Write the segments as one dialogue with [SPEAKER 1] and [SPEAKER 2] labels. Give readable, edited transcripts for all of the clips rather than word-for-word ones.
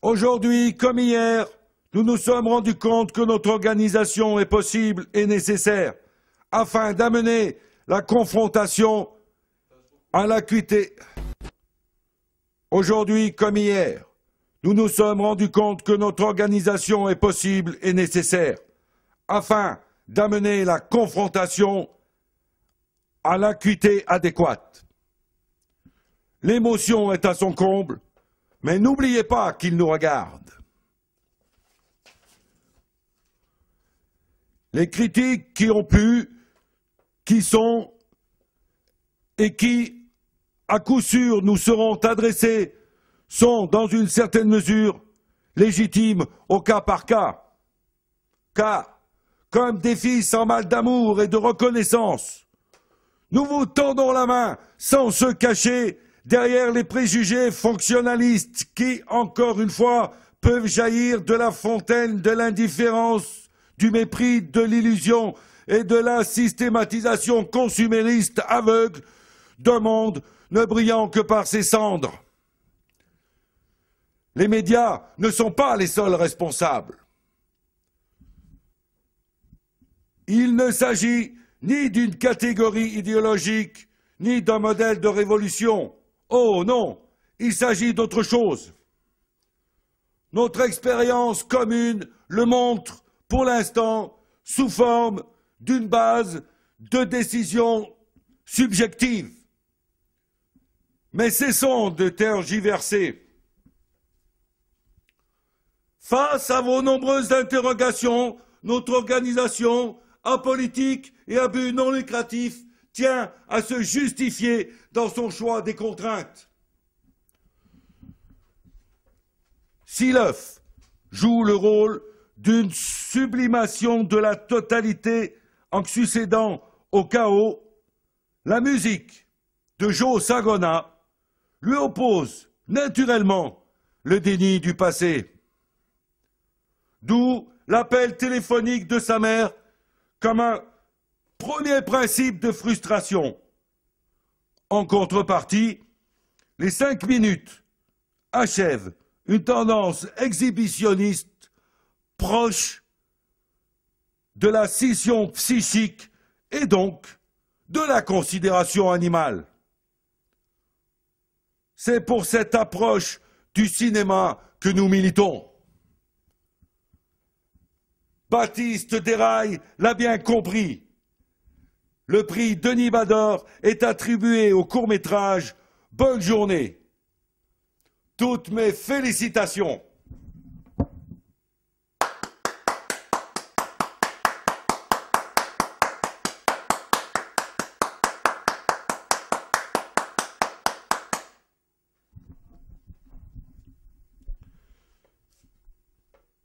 [SPEAKER 1] Aujourd'hui, comme hier, nous nous sommes rendus compte que notre organisation est possible et nécessaire afin d'amener la confrontation à l'acuité. Aujourd'hui, comme hier, nous nous sommes rendus compte que notre organisation est possible et nécessaire afin d'amener la confrontation à l'acuité adéquate. L'émotion est à son comble, mais n'oubliez pas qu'il nous regarde. Les critiques qui ont pu, qui sont et qui, à coup sûr, nous seront adressées sont, dans une certaine mesure, légitimes au cas par cas. Car, comme des filles sans mal d'amour et de reconnaissance, nous vous tendons la main sans se cacher derrière les préjugés fonctionnalistes qui, encore une fois, peuvent jaillir de la fontaine de l'indifférence, du mépris, de l'illusion et de la systématisation consumériste aveugle d'un monde ne brillant que par ses cendres. Les médias ne sont pas les seuls responsables. Il ne s'agit ni d'une catégorie idéologique, ni d'un modèle de révolution. Oh non, il s'agit d'autre chose. Notre expérience commune le montre, pour l'instant, sous forme d'une base de décision subjective. Mais cessons de tergiverser. Face à vos nombreuses interrogations, notre organisation, apolitique et à but non lucratif, tient à se justifier dans son choix des contraintes. Si l'œuf joue le rôle d'une sublimation de la totalité en succédant au chaos, la musique de Joe Sagona lui oppose naturellement le déni du passé. D'où l'appel téléphonique de sa mère comme un premier principe de frustration. En contrepartie, les 5 minutes achèvent une tendance exhibitionniste proche de la scission psychique et donc de la considération animale. C'est pour cette approche du cinéma que nous militons. Baptiste Desrailles l'a bien compris. Le prix Denis Bader est attribué au court-métrage Bonne journée. Toutes mes félicitations.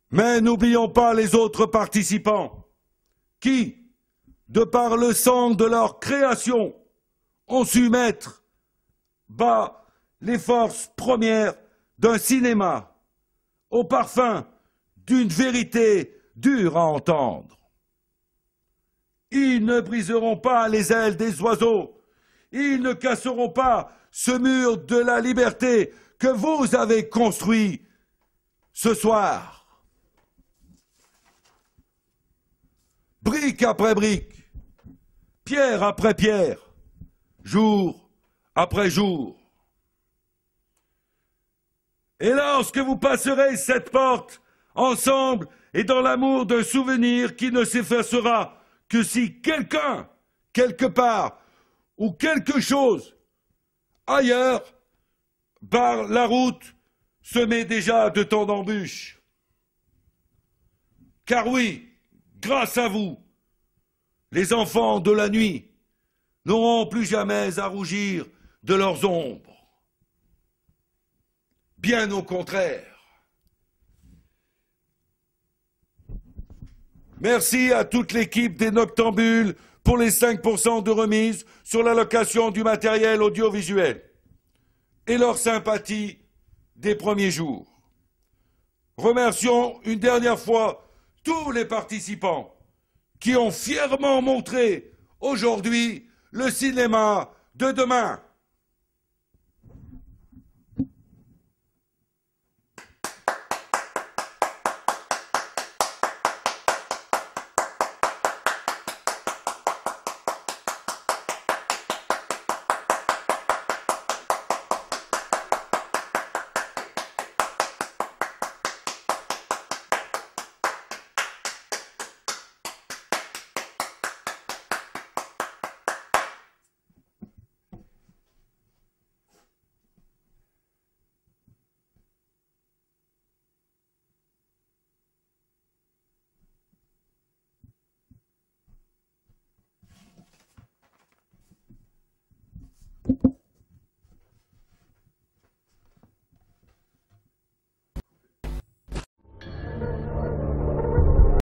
[SPEAKER 1] Mais n'oublions pas les autres participants qui, de par le sang de leur création, ont su mettre bas les forces premières d'un cinéma au parfum d'une vérité dure à entendre. Ils ne briseront pas les ailes des oiseaux, ils ne casseront pas ce mur de la liberté que vous avez construit ce soir. Brique après brique, pierre après pierre, jour après jour. Et lorsque vous passerez cette porte, ensemble et dans l'amour d'un souvenir qui ne s'effacera que si quelqu'un, quelque part, ou quelque chose, ailleurs, barre la route, se met déjà de temps d'embûche. Car oui, grâce à vous, les enfants de la nuit n'auront plus jamais à rougir de leurs ombres. Bien au contraire. Merci à toute l'équipe des Noctambules pour les 5% de remise sur la location du matériel audiovisuel et leur sympathie des premiers jours. Remercions une dernière fois tous les participants qui ont fièrement montré aujourd'hui le cinéma de demain.